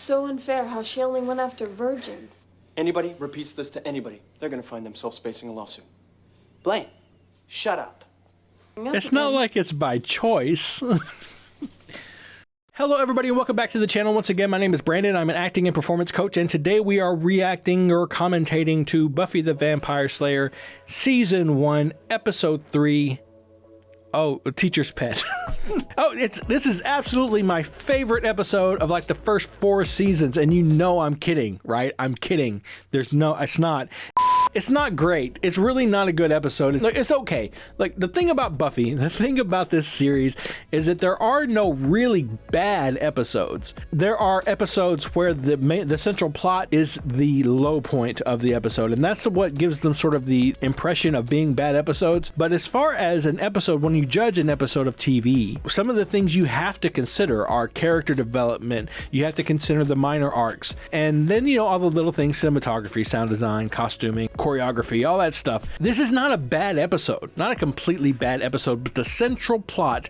so unfair how she only went after virgins. Anybody repeats this to anybody, they're gonna find themselves facing a lawsuit. Blaine, shut up. It's not like it's by choice. Hello everybody and welcome back to the channel. Once again, my name is Brandon. I'm an acting and performance coach, and today we are reacting or commentating to Buffy the Vampire Slayer Season 1, Episode 3. Oh, Teacher's Pet. This is absolutely my favorite episode of like the first 4 seasons, and you know I'm kidding, right? I'm kidding. It's not. It's not great. It's really not a good episode. It's okay. Like, the thing about Buffy, the thing about this series is that there are no really bad episodes. There are episodes where the central plot is the low point of the episode, and that's what gives them sort of the impression of being bad episodes. But as far as an episode, when you judge an episode of TV, some of the things you have to consider are character development. You have to consider the minor arcs, and then, you know, all the little things: cinematography, sound design, costuming, choreography, all that stuff. This is not a bad episode, not a completely bad episode, but the central plot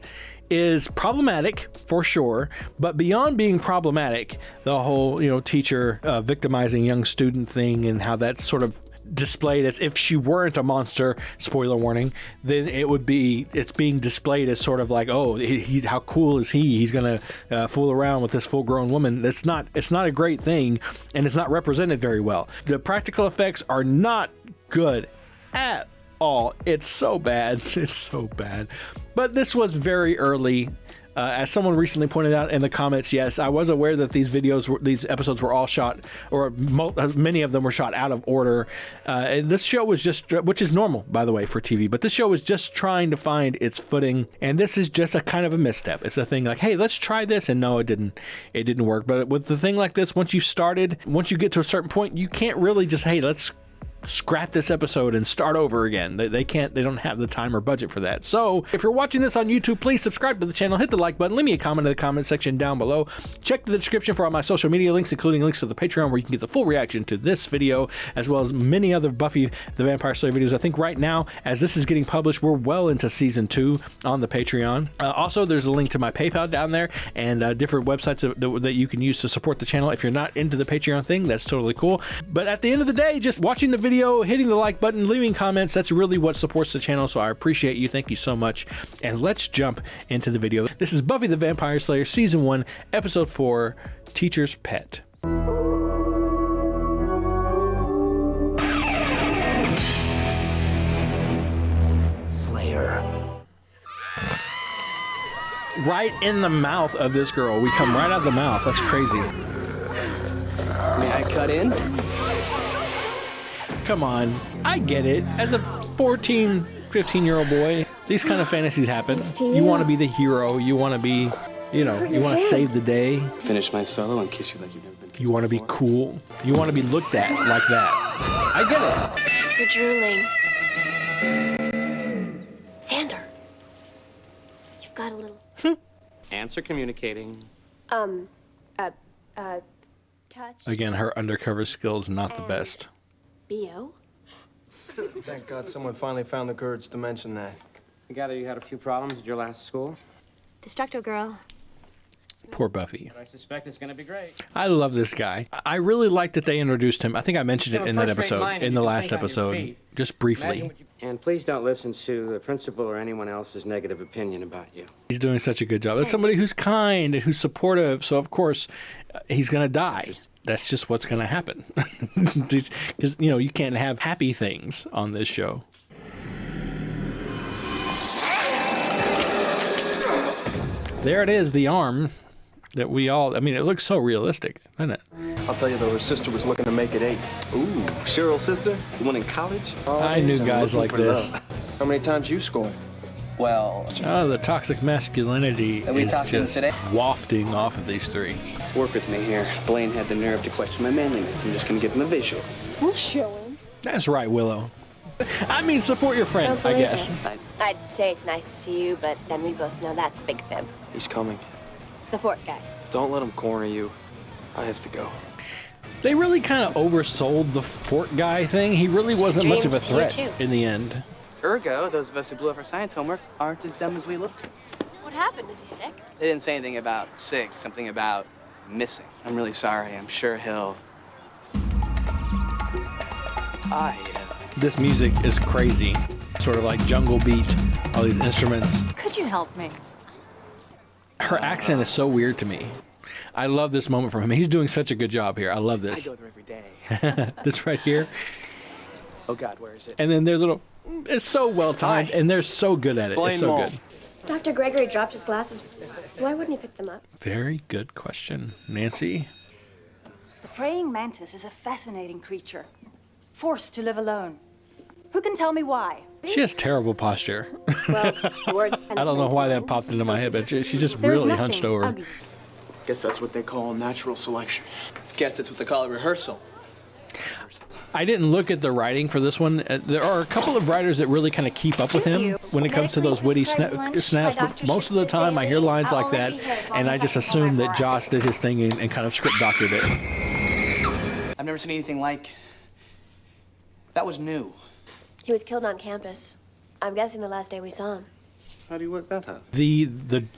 is problematic for sure. But beyond being problematic, the whole, you know, teacher victimizing young student thing, and how that's sort of displayed as if she weren't a monster, spoiler warning, then it's being displayed as sort of like, oh, how cool is he's gonna fool around with this full-grown woman. It's not a great thing, and it's not represented very well. The practical effects are not good at all. It's so bad. It's so bad. But this was very early. As someone recently pointed out in the comments, yes, I was aware that these episodes were all shot, or many of them were shot out of order. And this show was just, which is normal, by the way, for TV, but this show was just trying to find its footing. And this is just a kind of a misstep. It's a thing like, hey, let's try this. And no, it didn't work. But with the thing like this, once you get to a certain point, you can't really just, hey, let's scrap this episode and start over again. They don't have the time or budget for that. So if you're watching this on YouTube, please subscribe to the channel, hit the like button, leave me a comment in the comment section down below. Check the description for all my social media links, including links to the Patreon, where you can get the full reaction to this video, as well as many other Buffy the Vampire Slayer videos. I think right now, as this is getting published, we're well into season 2 on the Patreon. Also, there's a link to my PayPal down there, and different websites that you can use to support the channel. If you're not into the Patreon thing, that's totally cool. But at the end of the day, just watching the video, hitting the like button, leaving comments, that's really what supports the channel, so I appreciate you. Thank you so much. And let's jump into the video. This is Buffy the Vampire Slayer Season 1, Episode 4, Teacher's Pet. Slayer. Right in the mouth of this girl. We come right out of the mouth. That's crazy. May I cut in? Come on, I get it. As a 14, 15-year-old boy, these kind of fantasies happen. You want to be the hero. You want to be, you know, you want to save the day. Finish my solo and kiss you like you've never been kissed You want to be cool. You want to be looked at like that. I get You're drooling. Xander. You've got a little... Answer communicating. Touch. Again, her undercover skills not the best. B.O.? Thank God someone finally found the courage to mention that. I gather you had a few problems at your last school? Destructo girl. Poor Buffy. I suspect it's going to be great. I love this guy. I really like that they introduced him. I think I mentioned it in that episode, in the last episode, just briefly. And please don't listen to the principal or anyone else's negative opinion about you. He's doing such a good job. As somebody who's kind and who's supportive, so of course he's going to die. That's just what's going to happen. Because, you know, you can't have happy things on this show. There it is, the arm that we all, I mean, it looks so realistic, doesn't it? I'll tell you though, her sister was looking to make it 8. Ooh, Cheryl's sister? The one in college? I knew guys like this. How many times you scored? Well... Oh, the toxic masculinity is just today? Wafting off of these 3. Work with me here. Blaine had the nerve to question my manliness. I'm just going to give him a visual. We'll show him. That's right, Willow. I mean, support your friend, I guess. I'd say it's nice to see you, but then we both know that's a big fib. He's coming. The fort guy. Don't let him corner you. I have to go. They really kind of oversold the fort guy thing. He really wasn't much of a threat in the end. Ergo, those of us who blew up our science homework aren't as dumb as we look. What happened? Is he sick? They didn't say anything about sick, something about missing. I'm really sorry. I'm sure he'll... This music is crazy. Sort of like jungle beat, all these instruments. Could you help me? Her accent is so weird to me. I love this moment from him. He's doing such a good job here. I love I this. go there every day. This right here. Oh, God, where is it? And then their little, it's so well timed, and they're so good at it. It's so good. Dr. Gregory dropped his glasses. Why wouldn't he pick them up? Very good question. Nancy? The praying mantis is a fascinating creature, forced to live alone. Who can tell me why? She has terrible posture. Well, the words. I don't know why that popped into my head, but she's just There's really nothing hunched over. ugly. Guess that's what they call natural selection. Guess that's what they call a rehearsal. I didn't look at the writing for this one. There are a couple of writers that really kind of keep up with him when it comes to those witty snaps, but most of the time I hear lines like that, and I just assume that Josh did his thing and kind of script doctored it. I've never seen anything like... That was new. He was killed on campus. I'm guessing the last day we saw him. How do you work that out? The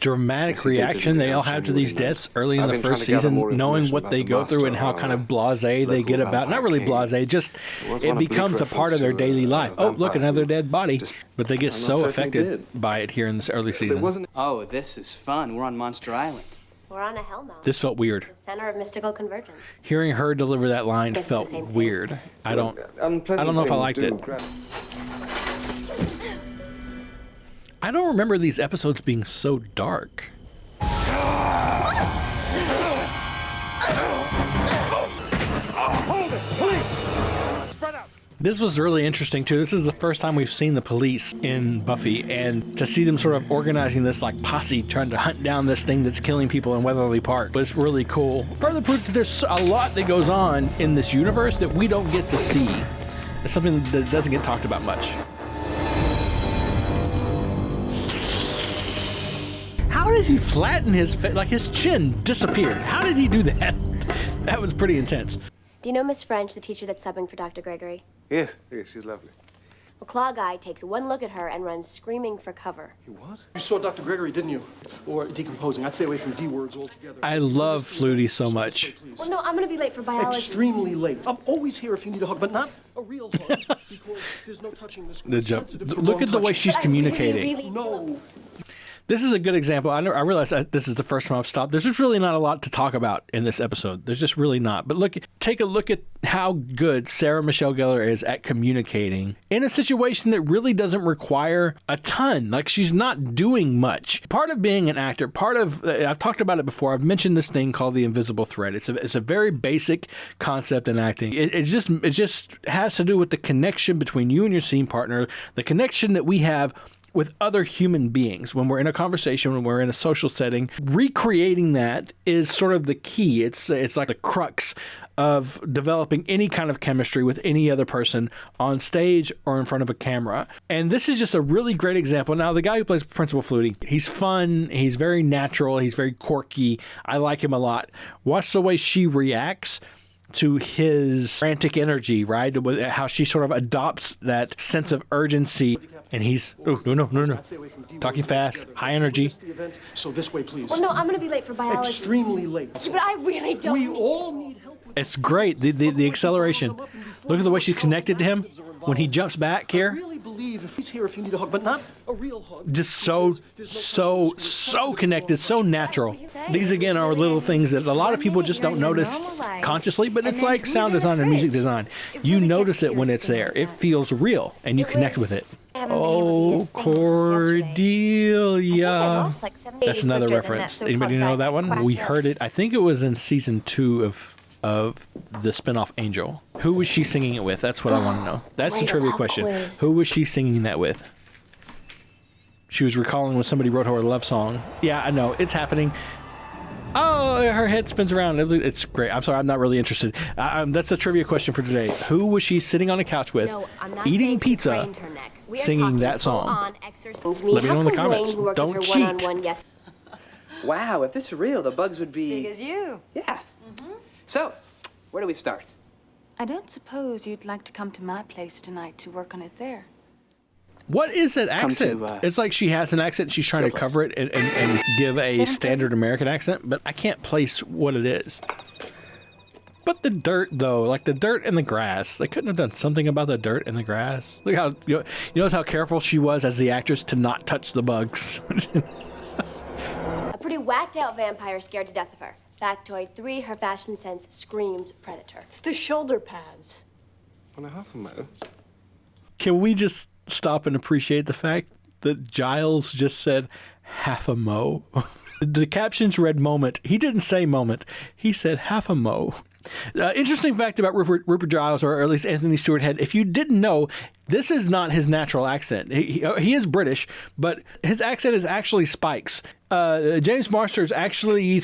dramatic reaction they all have to these deaths early in the first season, knowing what they go through and how kind of blasé they get about, not really blasé, just it becomes a part of their daily life. Oh, look, another dead body. But they get so affected by it here in this early season. Oh, this is fun. We're on Monster Island. We're on a hellmouth. This felt weird. The center of mystical convergence. Hearing her deliver that line Guess it's felt the same thing. weird. I don't know if I liked it. I don't remember these episodes being so dark. This was really interesting too. This is the first time we've seen the police in Buffy, and to see them sort of organizing this like posse trying to hunt down this thing that's killing people in Weatherly Park was really cool. Further proof that there's a lot that goes on in this universe that we don't get to see. It's something that doesn't get talked about much. How did he flatten his face? Like his chin disappeared. How did he do that? That was pretty intense. Do you know Miss French, the teacher that's subbing for Dr. Gregory? Yes, she's lovely. Well, Claw Guy takes one look at her and runs screaming for cover. You what? You saw Dr. Gregory, didn't you? Or decomposing. I'd stay away from D words altogether. I love Flutie so much. Well, no, I'm going to be late for biology. Extremely late. I'm always here if you need a hug, but not a real hug, because there's no touching this. The joke. Look at the way she's communicating. Really No. This is a good example. I realize that this is the first time I've stopped. There's just really not a lot to talk about in this episode. There's just really not. But look, take a look at how good Sarah Michelle Gellar is at communicating in a situation that really doesn't require a ton. Like, she's not doing much. Part of being an actor, I've talked about it before. I've mentioned this thing called the invisible thread. It's a very basic concept in acting. It just has to do with the connection between you and your scene partner, the connection that we have with other human beings when we're in a conversation, when we're in a social setting. Recreating that is sort of the key. It's like the crux of developing any kind of chemistry with any other person on stage or in front of a camera. And this is just a really great example. Now, the guy who plays Principal Flutie, he's fun, he's very natural, he's very quirky. I like him a lot. Watch the way she reacts to his frantic energy, right? How she sort of adopts that sense of urgency. And he's, oh, no. Talking fast, high energy. So this way, please. Well, no, I'm going to be late for biology. Extremely late. But I really don't. We all need help with It's great, the acceleration. Look at the way she's connected to him when he jumps back I here. really believe if he's here if you need a hug, but not a real hug. Just so connected, so natural. These, again, are little things that a lot of people just don't notice consciously, but it's like sound design and music design. You notice it when it's there. It feels real, and you connect with it. Oh, Cordelia. That's another reference. Anybody know that one? We heard it. I think it was in season 2 of the spinoff Angel. Who was she singing it with? That's what I want to know. That's the trivia question. Who was she singing that with? She was recalling when somebody wrote her a love song. Yeah, I know. It's happening. Oh, her head spins around. It's great. I'm sorry, I'm not really interested. That's a trivia question for today. Who was she sitting on a couch with, eating pizza, singing that song? Let me know in the comments. Don't cheat. Wow, if this is real, the bugs would be... Big as you. Yeah. So, where do we start? I don't suppose you'd like to come to my place tonight to work on it there. What is that accent? to, It's like she has an accent. She's trying to cover it and give a standard American accent, but I can't place what it is. But the dirt, though, like the dirt and the grass, they couldn't have done something about the dirt and the grass. Look how you notice how careful she was as the actress to not touch the bugs. A pretty whacked out vampire scared to death of her. Factoid 3, her fashion sense screams predator. It's the shoulder pads. On a half a mo. Can we just stop and appreciate the fact that Giles just said half a mo? The captions read moment. He didn't say moment. He said half a mo. Interesting fact about Rupert Giles, or at least Anthony Stewart Head, if you didn't know, this is not his natural accent. He is British, but his accent is actually Spike's. James Marsters actually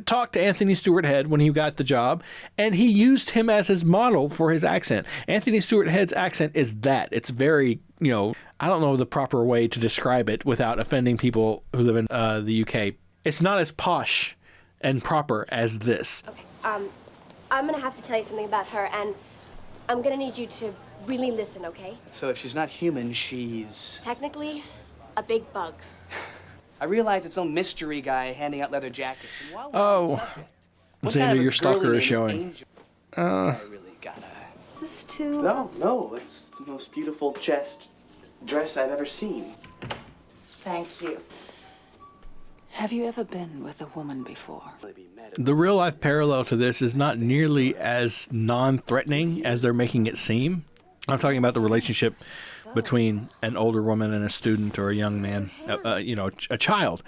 talked to Anthony Stewart Head when he got the job, and he used him as his model for his accent. Anthony Stewart Head's accent is that. It's very, I don't know the proper way to describe it without offending people who live in the UK. It's not as posh and proper as this. Okay, I'm gonna have to tell you something about her, and I'm gonna need you to really listen, okay? So if she's not human, she's... Technically, a big bug. I realize it's some mystery guy handing out leather jackets. And while we're on Oh, the subject, what Xander, kind of a your stalker girly is name showing. Angel? I really gotta... Is this too... No, it's the most beautiful chest dress I've ever seen. Thank you. Have you ever been with a woman before? The real life parallel to this is not nearly as non-threatening as they're making it seem. I'm talking about the relationship between an older woman and a student or a young man, a child.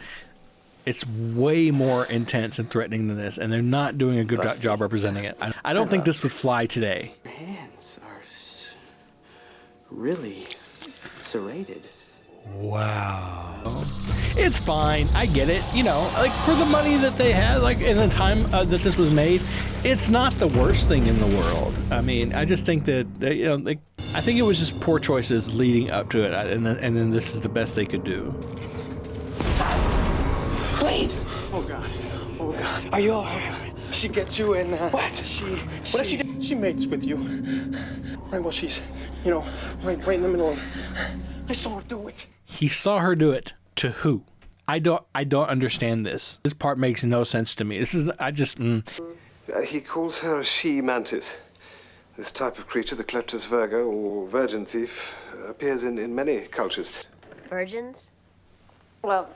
It's way more intense and threatening than this, and they're not doing a good job representing it. I don't think this would fly today. Her hands are really serrated. Wow. It's fine. I get it. Like for the money that they had, like in the time that this was made, it's not the worst thing in the world. I mean, I just think that, I think it was just poor choices leading up to it. And then this is the best they could do. Wait! Oh, God. Are you all right? She gets you in. What? What does she do? She mates with you. Right while she's, right in the middle of... I saw her do it. He saw her do it. To who? I don't understand this. This part makes no sense to me. He calls her a she-mantis. This type of creature, the Kleptos virgo or virgin thief, appears in many cultures. Virgins? Well,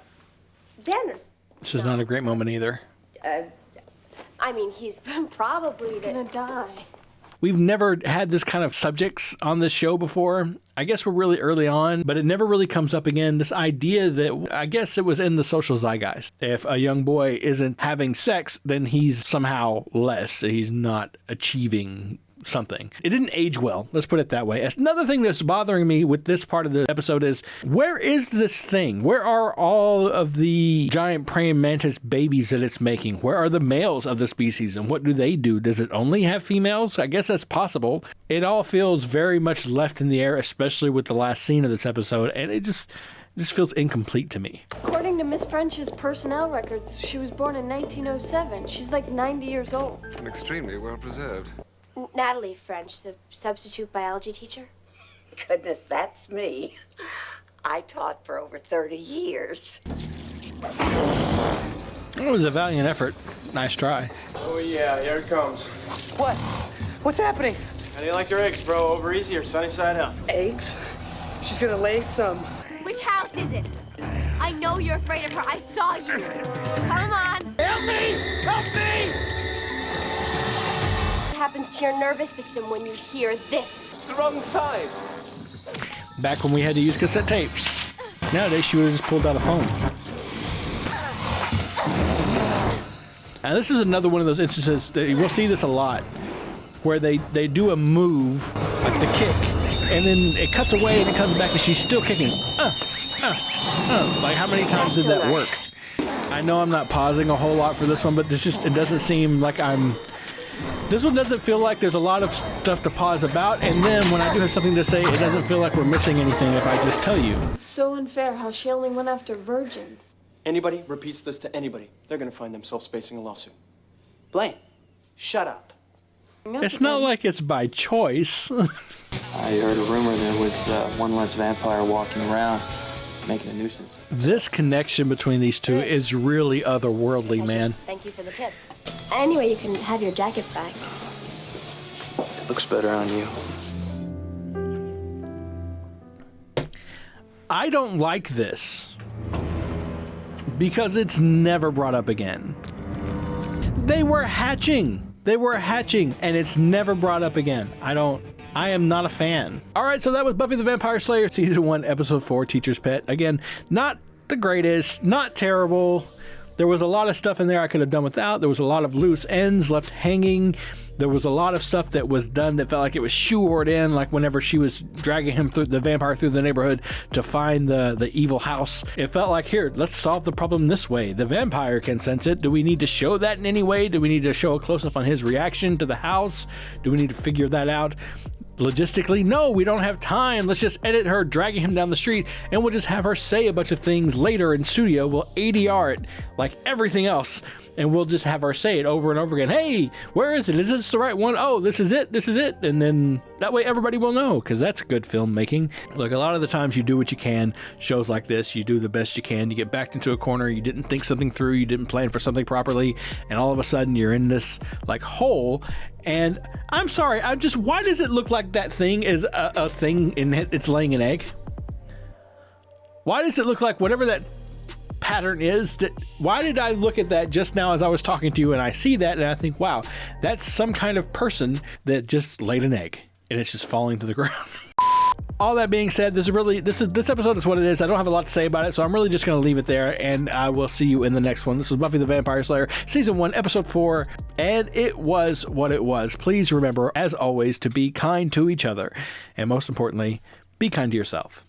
Xander's. This is not a great moment either. I mean, he's probably gonna die. We've never had this kind of subjects on this show before. I guess we're really early on, but it never really comes up again. This idea that I guess it was in the social zeitgeist. If a young boy isn't having sex, then he's somehow less. He's not achieving something. It didn't age well. Let's put it that way. Another thing that's bothering me with this part of the episode is, where is this thing? Where are all of the giant praying mantis babies that it's making? Where are the males of the species, and what do they do? Does it only have females? I guess that's possible. It all feels very much left in the air, especially with the last scene of this episode, and it just feels incomplete to me. According to Miss French's personnel records, she was born in 1907. She's like 90 years old. And extremely well preserved. Natalie French, the substitute biology teacher. Goodness, that's me. I taught for over 30 years. It was a valiant effort. Nice try. Oh, yeah, here it comes. What? What's happening? How do you like your eggs, bro? Over easy or sunny side up? Eggs? She's gonna lay some. Which house is it? I know you're afraid of her. I saw you. Come on. Help me! Help me! What happens to your nervous system when you hear this? It's the wrong side. Back when we had to use cassette tapes. Nowadays, she would have just pulled out a phone. And this is another one of those instances that we'll see this a lot, where they do a move, like the kick, and then it cuts away and it comes back and she's still kicking. Like, how many times did that work? I know I'm not pausing a whole lot for this one, but it doesn't seem like this one doesn't feel like there's a lot of stuff to pause about, and then when I do have something to say, it doesn't feel like we're missing anything if I just tell you. It's so unfair how she only went after virgins. Anybody repeats this to anybody, they're gonna find themselves facing a lawsuit. Blaine, shut up. It's not like it's by choice. I heard a rumor there was one less vampire walking around, making a nuisance. This connection between these two is really otherworldly, man. Thank you for the tip. Anyway, you can have your jacket back. It looks better on you. I don't like this because it's never brought up again. They were hatching, and it's never brought up again. I am not a fan. All right, so that was Buffy the Vampire Slayer Season 1, Episode 4, Teacher's Pet. Again, not the greatest, not terrible. There was a lot of stuff in there I could have done without. There was a lot of loose ends left hanging. There was a lot of stuff that was done that felt like it was shoehorned in, like whenever she was dragging him through the vampire through the neighborhood to find the evil house. It felt like, here, let's solve the problem this way. The vampire can sense it. Do we need to show that in any way? Do we need to show a close-up on his reaction to the house? Do we need to figure that out? Logistically, no, we don't have time. Let's just edit her dragging him down the street, and we'll just have her say a bunch of things later in studio. We'll ADR it like everything else, and we'll just have her say it over and over again. Hey, where is it? Is this the right one? Oh, this is it. This is it. And then that way everybody will know, because that's good filmmaking. Look, a lot of the times you do what you can. Shows like this, you do the best you can. You get backed into a corner. You didn't think something through. You didn't plan for something properly, and all of a sudden you're in this like hole. And I'm sorry, why does it look like that thing is a thing and it's laying an egg? Why does it look like whatever that pattern is? Why did I look at that just now as I was talking to you and I see that and I think, wow, that's some kind of person that just laid an egg and it's just falling to the ground. All that being said, this episode is what it is. I don't have a lot to say about it, so I'm really just going to leave it there, and I will see you in the next one. This was Buffy the Vampire Slayer, Season 1, Episode 4, and it was what it was. Please remember, as always, to be kind to each other, and most importantly, be kind to yourself.